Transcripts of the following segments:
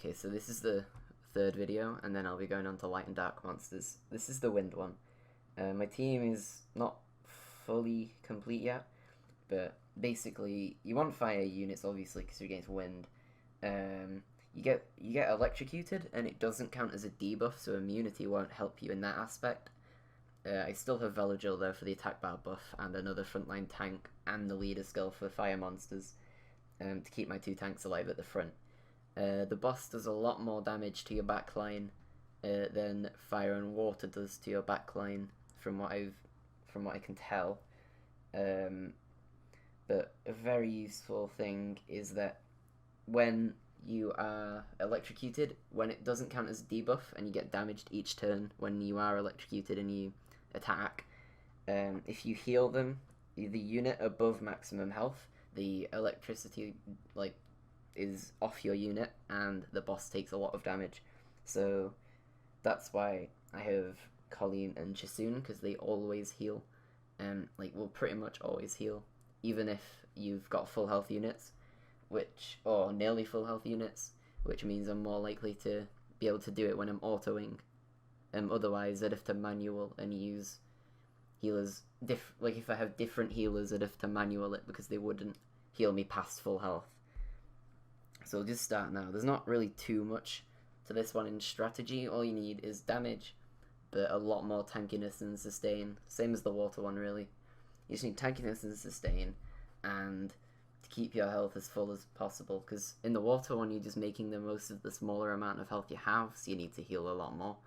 Okay, so this is the third video, and then I'll be going on to light and dark monsters. This is the wind one. My team is not fully complete yet, but basically you want fire units obviously because you're against wind. You get electrocuted, and it doesn't count as a debuff, so immunity won't help you in that aspect. I still have Velagil though for the attack bar buff, and another frontline tank, and the leader skill for fire monsters, to keep my two tanks alive at the front. The boss does a lot more damage to your backline than fire and water does to your backline, from what I can tell. But a very useful thing is that when you are electrocuted, when it doesn't count as a debuff and you get damaged each turn when you are electrocuted and you attack, if you heal them, the unit above maximum health, the electricity is off your unit and the boss takes a lot of damage. So that's why I have Colleen and Chisoon, because they always heal, will pretty much always heal, even if you've got full health units, or nearly full health units, which means I'm more likely to be able to do it when I'm autoing. Otherwise I'd have to manual and use healers, if I have different healers I'd have to manual it because they wouldn't heal me past full health. So we'll just start now. There's not really too much to this one in strategy. All you need is damage, but a lot more tankiness and sustain. Same as the water one, really. You just need tankiness and sustain, and to keep your health as full as possible, because in the water one you're just making the most of the smaller amount of health you have, so you need to heal a lot more.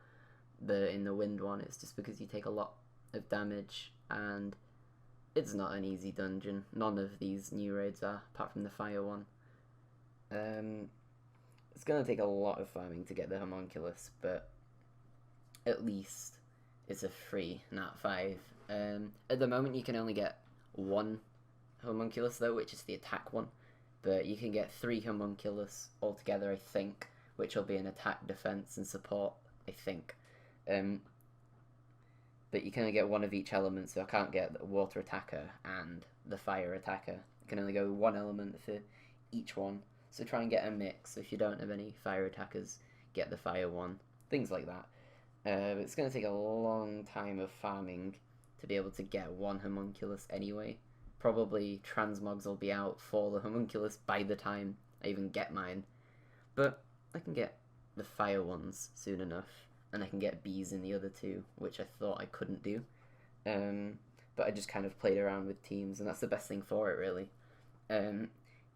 But in the wind one, it's just because you take a lot of damage, and it's not an easy dungeon. None of these new raids are, apart from the fire one. It's going to take a lot of farming to get the homunculus, but at least it's a free nat 5. At the moment you can only get one homunculus though, which is the attack one, but you can get 3 homunculus altogether, I think, which will be an attack, defense, and support, I think. But you can only get one of each element, so I can't get the water attacker and the fire attacker. I can only go one element for each one. So try and get a mix. So if you don't have any fire attackers, get the fire one. Things like that. But it's going to take a long time of farming to be able to get one homunculus anyway. Probably transmogs will be out for the homunculus by the time I even get mine. But I can get the fire ones soon enough. And I can get bees in the other two, which I thought I couldn't do. But I just kind of played around with teams, and that's the best thing for it, really.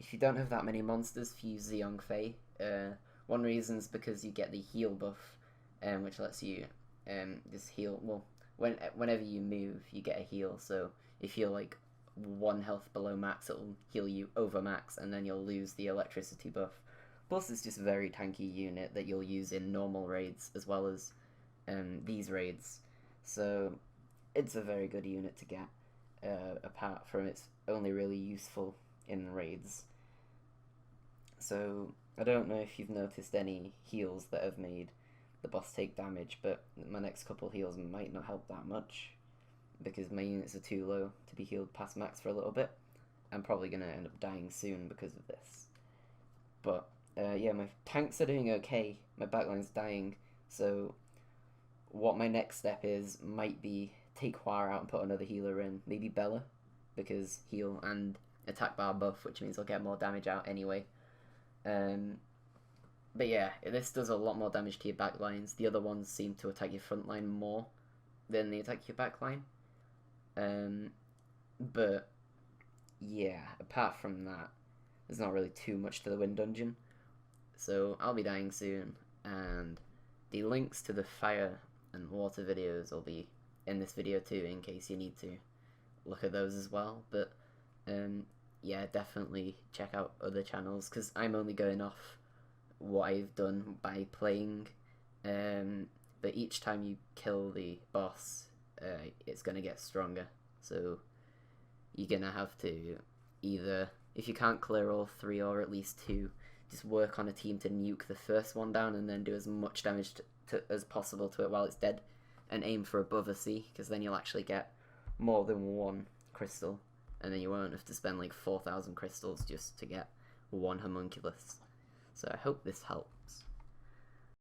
If you don't have that many monsters, use the Ngfybp. One reason is because you get the heal buff, which lets you just heal. Well, whenever you move, you get a heal. So if you're like 1 health below max, it'll heal you over max, and then you'll lose the electricity buff. Plus, it's just a very tanky unit that you'll use in normal raids as well as these raids. So it's a very good unit to get, apart from it's only really useful in raids. So I don't know if you've noticed any heals that have made the boss take damage, but my next couple heals might not help that much because my units are too low to be healed past max for a little bit. I'm probably going to end up dying soon because of this. But yeah, my tanks are doing okay, my backline's dying, so what my next step is might be take Hua out and put another healer in, maybe Bella, because heal and attack bar buff, which means I'll get more damage out anyway. But yeah, this does a lot more damage to your backlines. The other ones seem to attack your front line more than they attack your backline. But yeah, apart from that, there's not really too much to the wind dungeon. So I'll be dying soon, and the links to the fire and water videos will be in this video too, in case you need to look at those as well. But yeah, definitely check out other channels, because I'm only going off what I've done by playing, but each time you kill the boss, it's going to get stronger, so you're going to have to either, if you can't clear all 3 or at least 2, just work on a team to nuke the first one down and then do as much damage as possible to it while it's dead, and aim for above a C, because then you'll actually get more than 1 crystal, and then you won't have to spend like 4,000 crystals just to get 1 homunculus. So I hope this helps.